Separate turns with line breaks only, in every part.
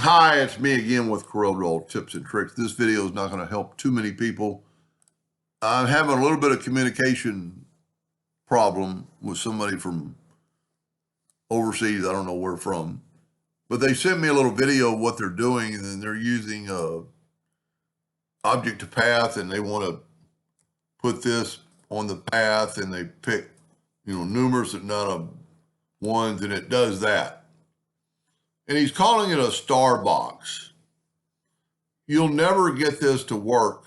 Hi, it's me again with Corel tips and tricks. This video is not going to help too many people. I'm having a little bit of communication problem with somebody from overseas. I don't know where from, but they sent me a little video of what they're doing, and then they're using object to path, and they want to put this on the path, and they pick, numerous and none of ones, and it does that. And he's calling it a star box. You'll never get this to work,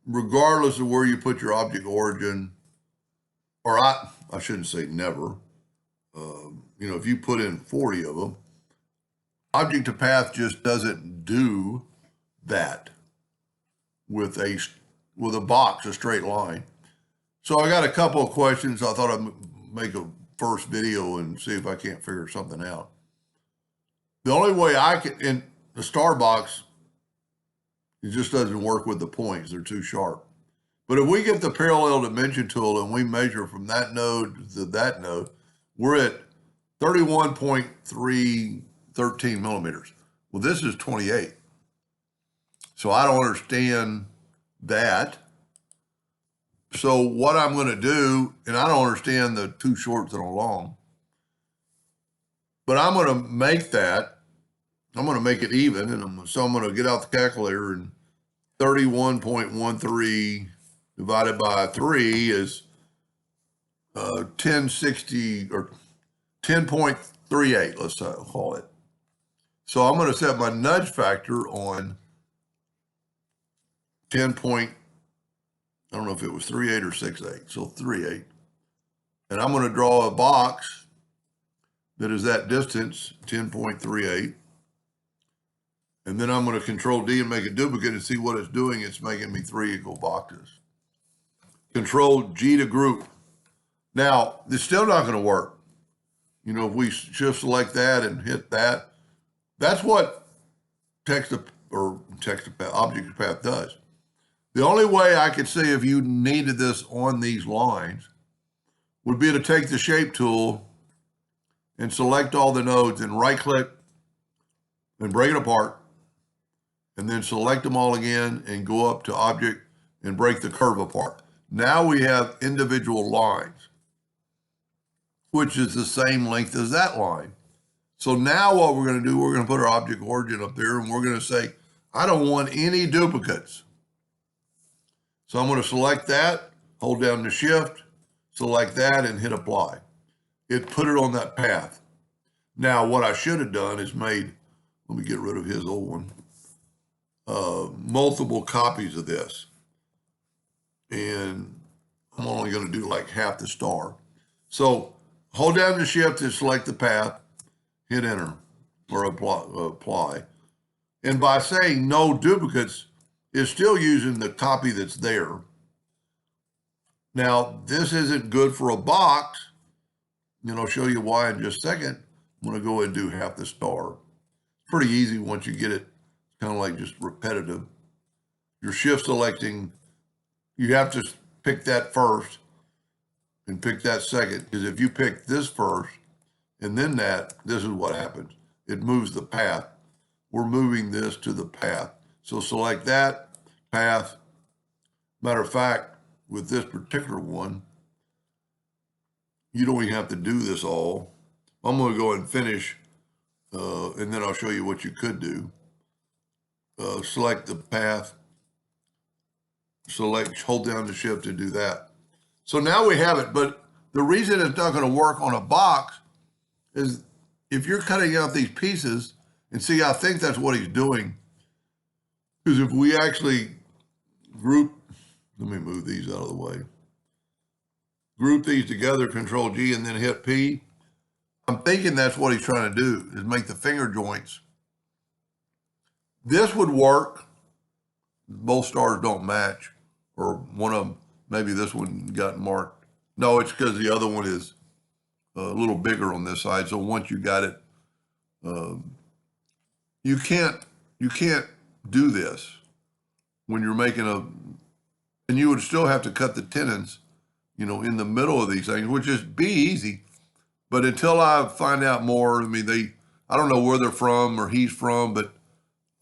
regardless of where you put your object origin, or I shouldn't say never. If you put in 40 of them, object to path just doesn't do that with a box, a straight line. So I got a couple of questions. I thought I'd make a first video and see if I can't figure something out. The only way I can, in the star box, it just doesn't work with the points. They're too sharp. But if we get the parallel dimension tool and we measure from that node to that node, we're at 31.313 millimeters. Well, this is 28. So I don't understand that. So what I'm going to do, and I don't understand the too short and a long, but I'm going to make that, I'm going to make it even, and so I'm going to get out the calculator, and 31.13 divided by 3 is 1060, or 10.38, let's call it. So I'm going to set my nudge factor on 10. I don't know if it was 3.8 or 6.8, so 3.8. And I'm going to draw a box that is that distance, 10.38. And then I'm going to Control D and make a duplicate and see what it's doing. It's making me 3 equal boxes. Control G to group. Now, it's still not going to work. If we shift select that and hit that, that's what object to path does. The only way I could see if you needed this on these lines would be to take the shape tool and select all the nodes and right click and break it apart, and then select them all again and go up to object and break the curve apart. Now we have individual lines, which is the same length as that line. So now what we're going to do, we're going to put our object origin up there, and we're going to say, I don't want any duplicates. So I'm going to select that, hold down the shift, select that, and hit apply. It put it on that path. Now, what I should have done is made, let me get rid of his old one, multiple copies of this. And I'm only going to do like half the star. So hold down the shift and select the path, hit enter or apply. And by saying no duplicates, is still using the copy that's there. Now, this isn't good for a box, and I'll show you why in just a second. I'm going to go ahead and do half the star. It's pretty easy once you get it. It's kind of like just repetitive. You're shift selecting. You have to pick that first and pick that second, because if you pick this first and then that, this is what happens. It moves the path. We're moving this to the path. So select that path. Matter of fact, with this particular one, you don't even have to do this all. I'm going to go ahead and finish, and then I'll show you what you could do. Select the path, hold down the shift to do that. So now we have it, but the reason it's not going to work on a box is if you're cutting out these pieces, and see, I think that's what he's doing. Because if we actually group, let me move these out of the way. Group these together, Control G, and then hit P. I'm thinking that's what he's trying to do, is make the finger joints. This would work. Both stars don't match, or one of them, maybe this one got marked. No, it's because the other one is a little bigger on this side. So once you got it, you can't do this when you're making and you would still have to cut the tenons, in the middle of these things, which is be easy. But until I find out more, I don't know where they're from or he's from, but,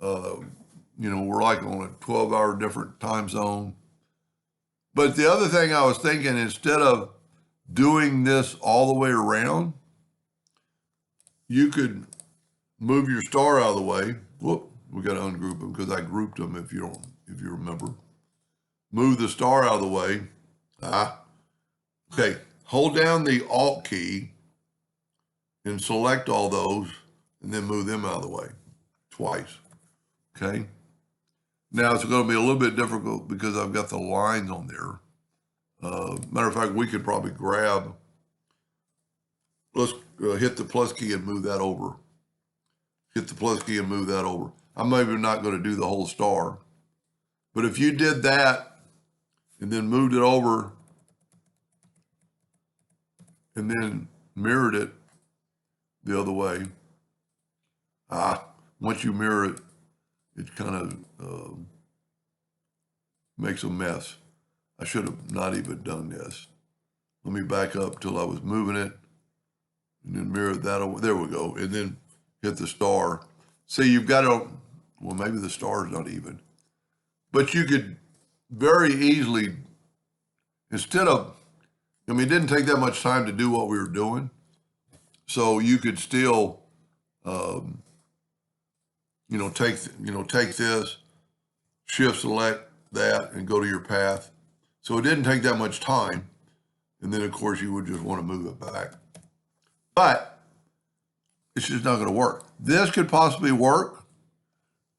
we're like on a 12-hour different time zone. But the other thing I was thinking, instead of doing this all the way around, you could move your star out of the way. Whoop, we got to ungroup them because I grouped them if you remember. Move the star out of the way. Okay, hold down the Alt key and select all those and then move them out of the way twice. Okay. Now it's going to be a little bit difficult because I've got the lines on there. Matter of fact, we could probably grab, let's hit the plus key and move that over. Hit the plus key and move that over. I'm maybe not going to do the whole star. But if you did that and then moved it over and then mirrored it the other way, once you mirror it, it kind of makes a mess. I should have not even done this. Let me back up till I was moving it and then mirror that over. There we go. And then hit the star. See, you've got to, well, maybe the star is not even, but you could very easily, instead of, it didn't take that much time to do what we were doing. So you could still, take this, shift select that and go to your path. So it didn't take that much time. And then of course you would just want to move it back. But it's just not going to work. This could possibly work.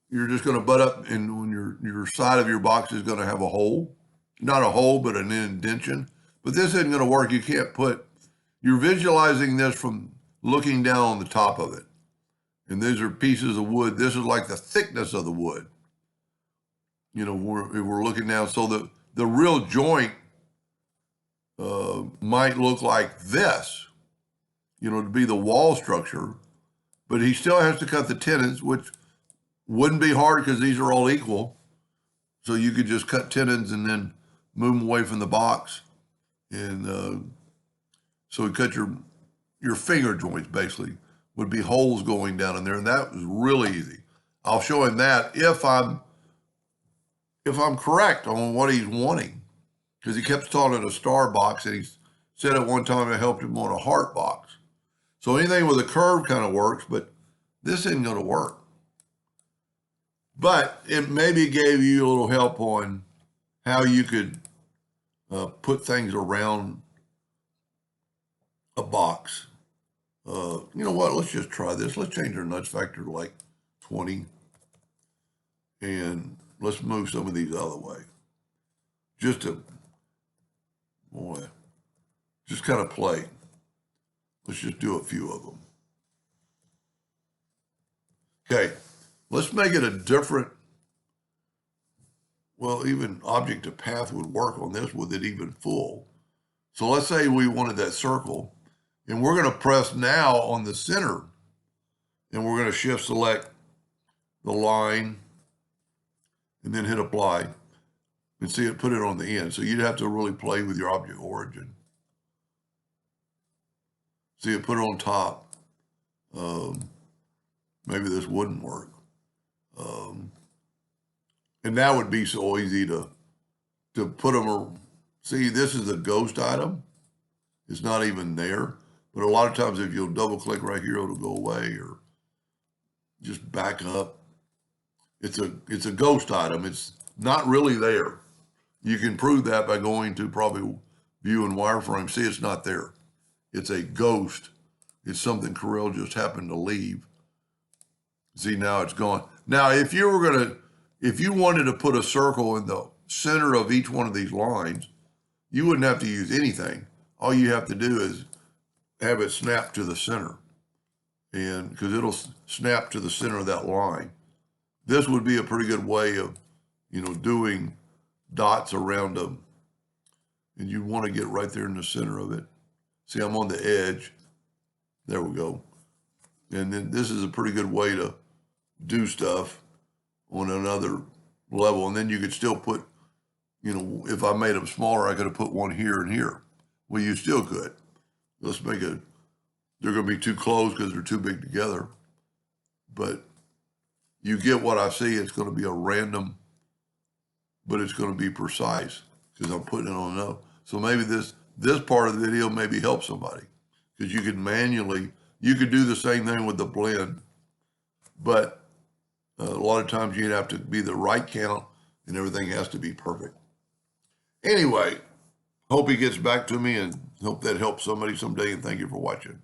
You're just going to butt up and when your side of your box is going to have a hole. Not a hole, but an indentation. But this isn't going to work. You can't you're visualizing this from looking down on the top of it. And these are pieces of wood. This is like the thickness of the wood. We're looking down. So the real joint might look like this, to be the wall structure. But he still has to cut the tenons, which wouldn't be hard because these are all equal. So you could just cut tenons and then move them away from the box. And so you cut your finger joints, basically, would be holes going down in there. And that was really easy. I'll show him that if I'm correct on what he's wanting, because he kept calling it a star box, and he said at one time I helped him on a heart box. So anything with a curve kind of works, but this isn't going to work. But it maybe gave you a little help on how you could put things around a box. You know what? Let's just try this. Let's change our nudge factor to like 20. And let's move some of these out of the way. Just kind of play. Let's just do a few of them. Okay, let's make it a different, well, even object to path would work on this with it even full. So let's say we wanted that circle, and we're going to press now on the center, and we're going to shift select the line and then hit apply and see it put it on the end. So you'd have to really play with your object origin. See it put it on top. Maybe this wouldn't work. And that would be so easy to put them. See, this is a ghost item. It's not even there. But a lot of times if you'll double click right here, it'll go away, or just back up. It's a ghost item. It's not really there. You can prove that by going to probably view and wireframe. See, it's not there. It's a ghost. It's something Corel just happened to leave. See, now it's gone. Now, if you wanted to put a circle in the center of each one of these lines, you wouldn't have to use anything. All you have to do is have it snap to the center, and because it'll snap to the center of that line. This would be a pretty good way of, doing dots around them. And you want to get right there in the center of it. See, I'm on the edge. There we go. And then this is a pretty good way to do stuff on another level. And then you could still put, if I made them smaller, I could have put one here and here. Well, you still could. Let's make they're going to be too close because they're too big together. but you get what I see. It's going to be a random, but it's going to be precise because I'm putting it on enough. So maybe this part of the video maybe helps somebody, because you could do the same thing with the blend, but a lot of times you'd have to be the right count and everything has to be perfect. Anyway, hope he gets back to me and hope that helps somebody someday, and thank you for watching.